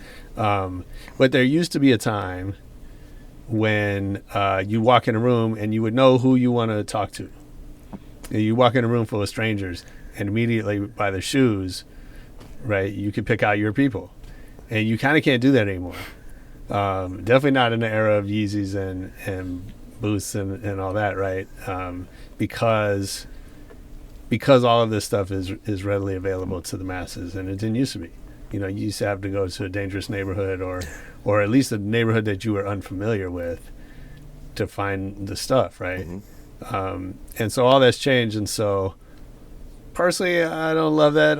but there used to be a time when you walk in a room and you would know who you want to talk to. You walk in a room full of strangers and immediately by their shoes, right, you could pick out your people. And you kind of can't do that anymore. Definitely not in the era of Yeezys and Boosts and all that, right? Because all of this stuff is readily available to the masses, and it didn't used to be. You used to have to go to a dangerous neighborhood or at least a neighborhood that you were unfamiliar with to find the stuff, right? And so all that's changed. And so personally, I don't love that.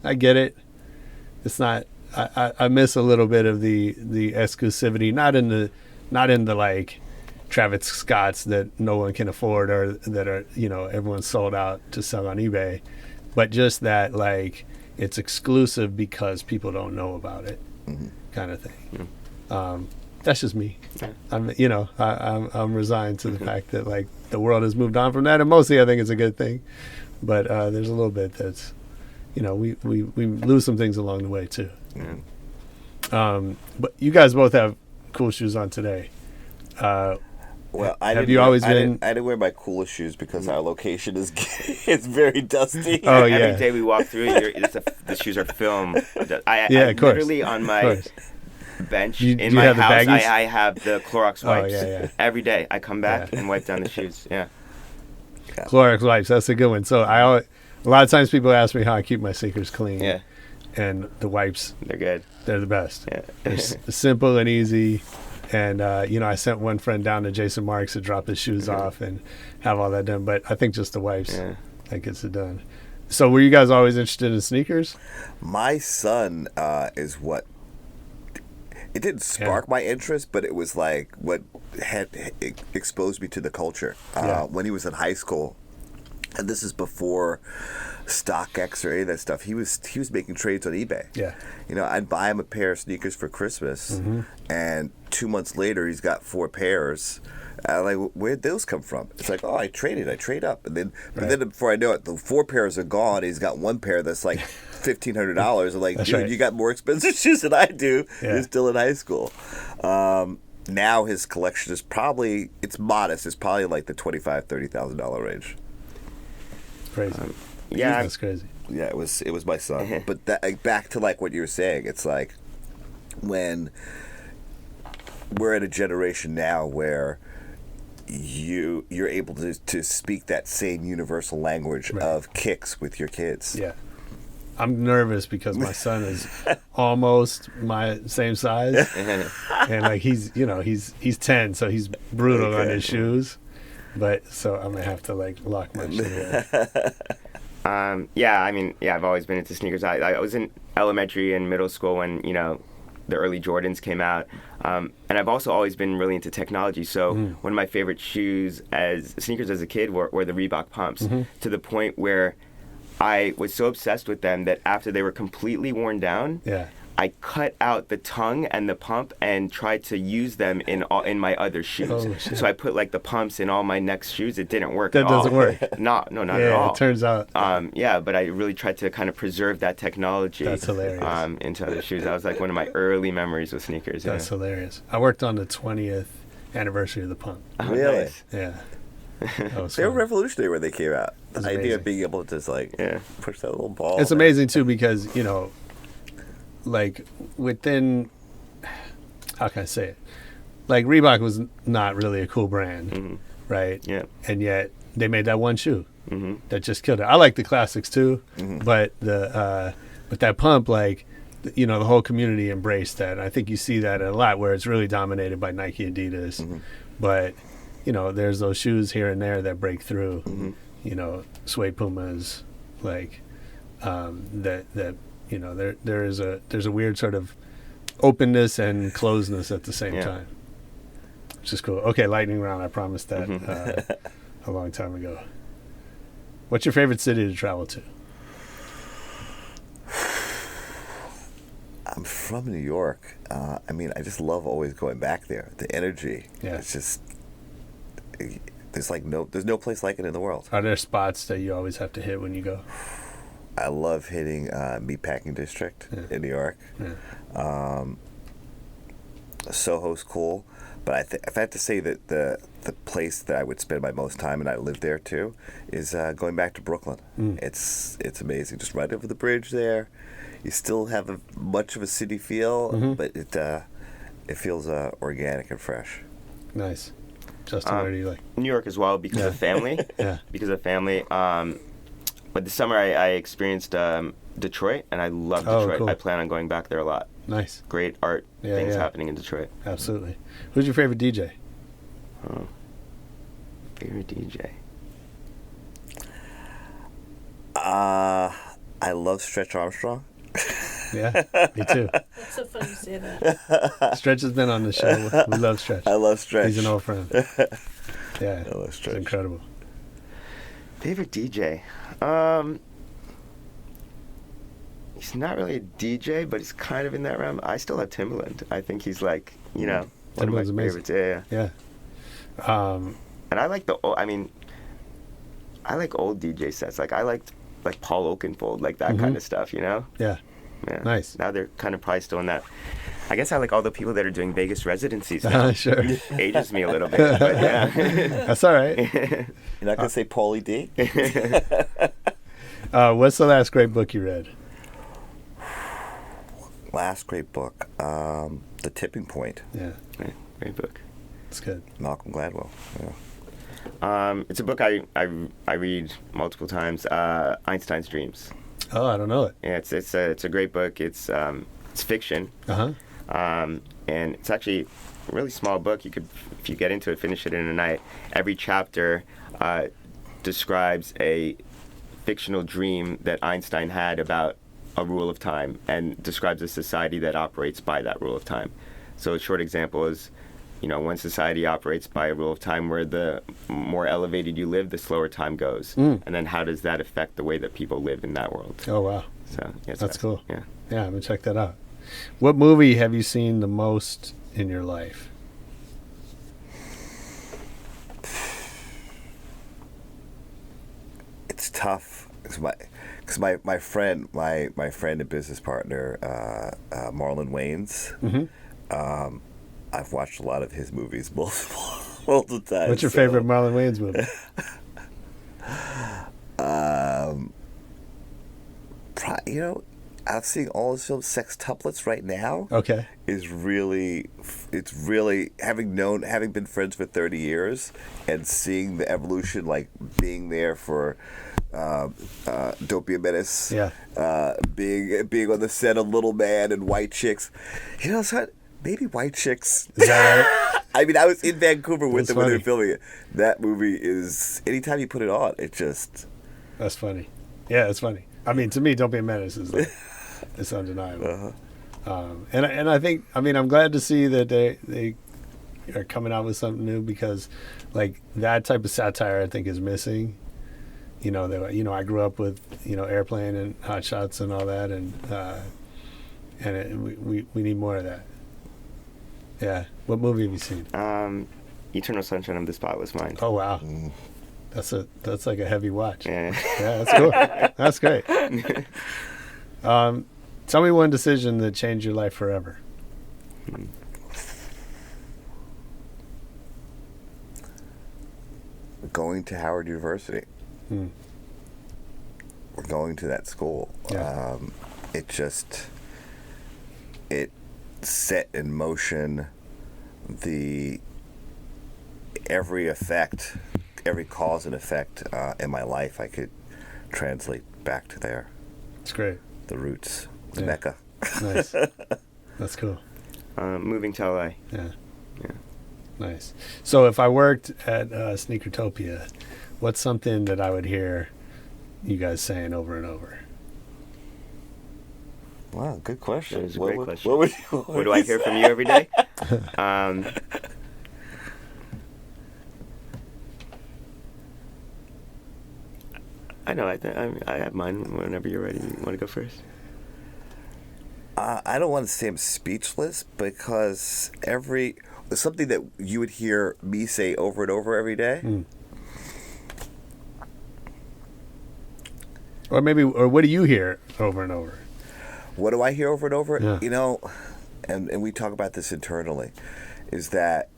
I get it. It's not, I miss a little bit of the exclusivity, not in the like Travis Scotts that no one can afford or that are, everyone's sold out to sell on eBay, but just that like it's exclusive because people don't know about it. Kind of thing. That's just me. I'm resigned to the fact that like the world has moved on from that, and mostly I think it's a good thing. But there's a little bit that's, we lose some things along the way too. But you guys both have cool shoes on today. Well, I didn't wear my coolest shoes because our location is it's very dusty. Oh yeah. Every day we walk through, the shoes are filmed. Of course. Literally on my bench in my house, I have the Clorox wipes. Every day I come back and wipe down the shoes. Yeah. Clorox wipes, that's a good one. So a lot of times people ask me how I keep my sneakers clean. Yeah. And the wipes, they're good. They're the best. Yeah. They're simple and easy. And, I sent one friend down to Jason Marks to drop his shoes off and have all that done. But I think just the wipes, that gets it done. So were you guys always interested in sneakers? My son is what... It didn't spark my interest, but it was like what had exposed me to the culture. When he was in high school, and this is before StockX or any of that stuff, he was making trades on eBay. Yeah. I'd buy him a pair of sneakers for Christmas, and 2 months later he's got 4 pairs. I'm like, where'd those come from? It's like, I trade up, and then but then before I know it, the 4 pairs are gone. He's got 1 pair that's like $1,500. I'm like, dude, you got more expensive shoes than I do. Yeah. He's still in high school. Now his collection is it's modest. It's probably like the $25,000-$30,000 range. Crazy. That's crazy. Yeah, it was my son. But that, back to like what you were saying, it's like when we're in a generation now where you're able to speak that same universal language of kicks with your kids. Yeah. I'm nervous because my son is almost my same size. And like he's 10, so he's brutal on his shoes. But so I'm gonna have to like lock my shit in. I've always been into sneakers. I was in elementary and middle school when, the early Jordans came out. And I've also always been really into technology. So one of my favorite sneakers as a kid were the Reebok pumps, to the point where I was so obsessed with them that after they were completely worn down, I cut out the tongue and the pump and tried to use them in my other shoes. Oh, shit. So I put like the pumps in all my next shoes. It didn't work. That at all. doesn't work. Not at all. Yeah, it turns out. Yeah, but I really tried to kind of preserve that technology. That's hilarious. Into other shoes. That was like one of my early memories with sneakers. That's hilarious. I worked on the 20th anniversary of the pump. Oh, Really? nice. Yeah. That was They were fun. revolutionary when they came out. The It's idea amazing. of being able to just like Yeah. push that little ball. It's amazing too because like within, how can I say it? Like Reebok was not really a cool brand, right? Yeah. And yet they made that one shoe Mm-hmm. that just killed it. I like the classics too, but but that pump, like, the whole community embraced that. And I think you see that a lot where it's really dominated by Nike, Adidas, but there's those shoes here and there that break through. Suede Pumas, like there's a weird sort of openness and closeness at the same time, which is cool. Okay, lightning round. I promised that a long time ago. What's your favorite city to travel to? I'm from New York. I just love always going back there. The energy. Yeah. It's just there's no place like it in the world. Are there spots that you always have to hit when you go? I love hitting Meatpacking District in New York. Yeah. Soho's cool, but if I had to say that the place that I would spend my most time, and I live there too, is going back to Brooklyn. It's amazing, just right over the bridge there. You still have much of a city feel, but it feels organic and fresh. Nice. Justin, where do you like? New York as well because of family. Yeah. Because of family. But this summer I experienced Detroit, and I love Detroit. Cool. I plan on going back there a lot. Nice. Great art things happening in Detroit. Absolutely. Who's your favorite DJ? Favorite DJ? I love Stretch Armstrong. Yeah, me too. That's so funny you say that. Stretch has been on the show. We love Stretch. I love Stretch. He's an old friend. Yeah, I love Stretch. It's incredible. Favorite DJ? He's not really a DJ, but he's kind of in that realm. I still have Timbaland. I think he's like, one of my Timbaland's amazing. favorites. Yeah. Yeah. And I like I like old DJ sets. Like I liked like Paul Oakenfold, like that kind of stuff, Yeah. Yeah. Nice. Now they're kind of probably still in that. I guess I like all the people that are doing Vegas residencies now. Sure. Ages me a little bit, but yeah. That's all right. You're not gonna say Paulie D? What's the last great book you read? Last great book, The Tipping Point. Yeah. Great book. It's good. Malcolm Gladwell. Yeah. It's a book I read multiple times. Einstein's Dreams. Oh, I don't know it. Yeah, it's a great book. It's fiction. Uh-huh. And it's actually a really small book. You could, if you get into it, finish it in a night. Every chapter describes a fictional dream that Einstein had about a rule of time and describes a society that operates by that rule of time. So a short example is, one society operates by a rule of time where the more elevated you live, the slower time goes. And then how does that affect the way that people live in that world? Oh, wow. So That's cool. Yeah. Yeah, I'm going to check that out. What movie have you seen the most in your life? It's tough because my friend and business partner Marlon Wayans. I've watched a lot of his movies multiple times. What's your favorite Marlon Wayans movie? I'm seeing all his films. Sextuplets right now. Okay. It's really having been friends for 30 years and seeing the evolution, like being there for Don't Be a Menace. Yeah. Being on the set of Little Man and White Chicks. You know what? Maybe White Chicks. Is that right? I mean, I was in Vancouver with That's them when they were funny. filming it. That movie is, anytime you put it on, it just... That's funny. Yeah, it's funny. I mean, to me, Don't Be a Menace is like, it's undeniable. And I think, I'm glad to see that they are coming out with something new because, like, that type of satire I think is missing. I grew up with Airplane and Hot Shots and all that, and and we need more of that. Yeah. What movie have you seen? Eternal Sunshine of the Spotless Mind. Oh wow, that's like a heavy watch. Yeah, yeah, that's cool. That's great. Tell me one decision that changed your life forever. Going to Howard University. Going to that school. Yeah. It set in motion every cause and effect in my life. I could translate back to there. That's great. The roots, the Mecca. Nice. That's cool. Moving to LA. Yeah. Nice. So if I worked at Sneakertopia, what's something that I would hear you guys saying over and over? Wow, good question. That is a great question. What do I hear from you every day? I know. I have mine. Whenever you're ready, you want to go first? I don't want to say I'm speechless because something that you would hear me say over and over every day. Or what do you hear over and over? What do I hear over and over? Yeah. You know, and we talk about this internally, is that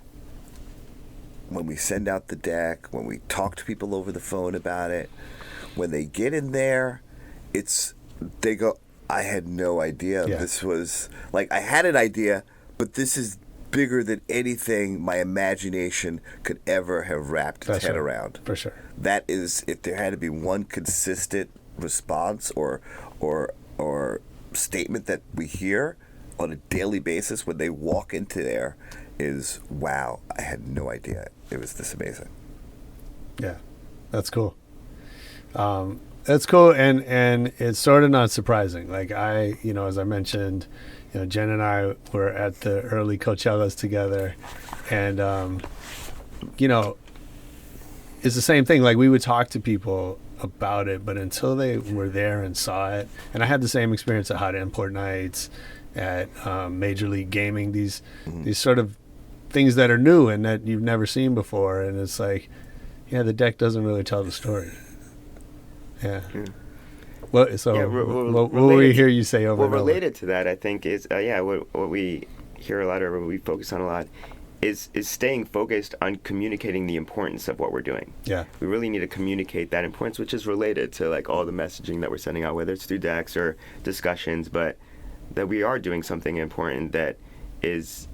when we send out the deck, when we talk to people over the phone about it, when they get in there, they go, I had no idea this was, like, I had an idea, but this is bigger than anything my imagination could ever have wrapped its head around. For sure. That is, if there had to be one consistent response or statement that we hear on a daily basis when they walk into there, is, wow, I had no idea it was this amazing. Yeah, that's cool. That's cool, and it's sort of not surprising. Like as I mentioned, Jen and I were at the early Coachellas together, and it's the same thing. Like, we would talk to people about it, but until they were there and saw it, and I had the same experience at Hot Import Nights, at Major League Gaming, these sort of things that are new and that you've never seen before, and it's like, the deck doesn't really tell the story. Yeah. What will we hear you say over and over? Related to that, I think, is what we hear a lot, or what we focus on a lot, is staying focused on communicating the importance of what we're doing. Yeah. We really need to communicate that importance, which is related to, like, all the messaging that we're sending out, whether it's through decks or discussions, but that we are doing something important that is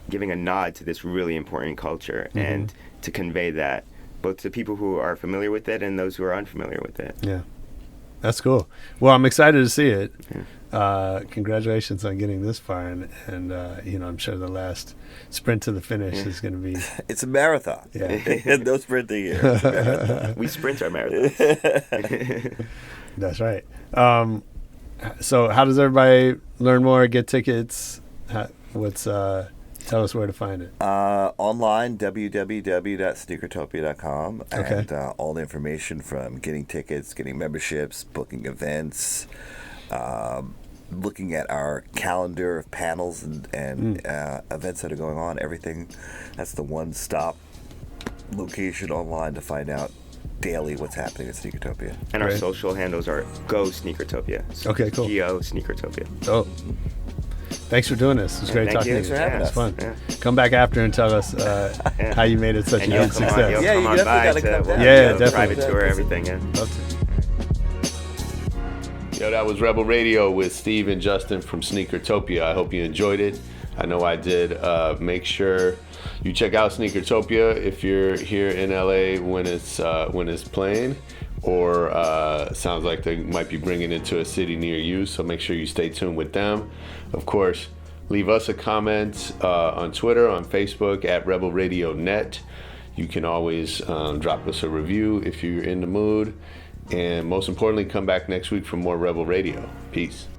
giving a nod to this really important culture, and to convey that both to people who are familiar with it and those who are unfamiliar with it. Yeah. That's cool. Well, I'm excited to see it. Yeah. Congratulations on getting this far, and I'm sure the last sprint to the finish is going to be. It's a marathon. Yeah. No sprinting here. We sprint our marathons. That's right. So, how does everybody learn more, get tickets? Tell us where to find it. Online, www.sneakertopia.com. Okay. And all the information from getting tickets, getting memberships, booking events, looking at our calendar of panels and events that are going on, everything. That's the one-stop location online to find out daily what's happening at Sneakertopia. And our social handles are Go Sneakertopia. So okay, cool. Go Sneakertopia. Oh. Thanks for doing this. It was great talking to you. Thanks for having us. It was fun. Yeah. Come back after and tell us how you made it such a good success. You definitely got to come down. Yeah, definitely. Private tour, everything. Yeah. Love to. Yo, that was Rebel Radio with Steve and Justin from Sneakertopia. I hope you enjoyed it. I know I did. Make sure you check out Sneakertopia if you're here in LA when it's playing, or sounds like they might be bringing it to a city near you. So make sure you stay tuned with them. Of course, leave us a comment on Twitter, on Facebook at Rebel Radio Net. You can always drop us a review if you're in the mood. And most importantly, come back next week for more Rebel Radio. Peace.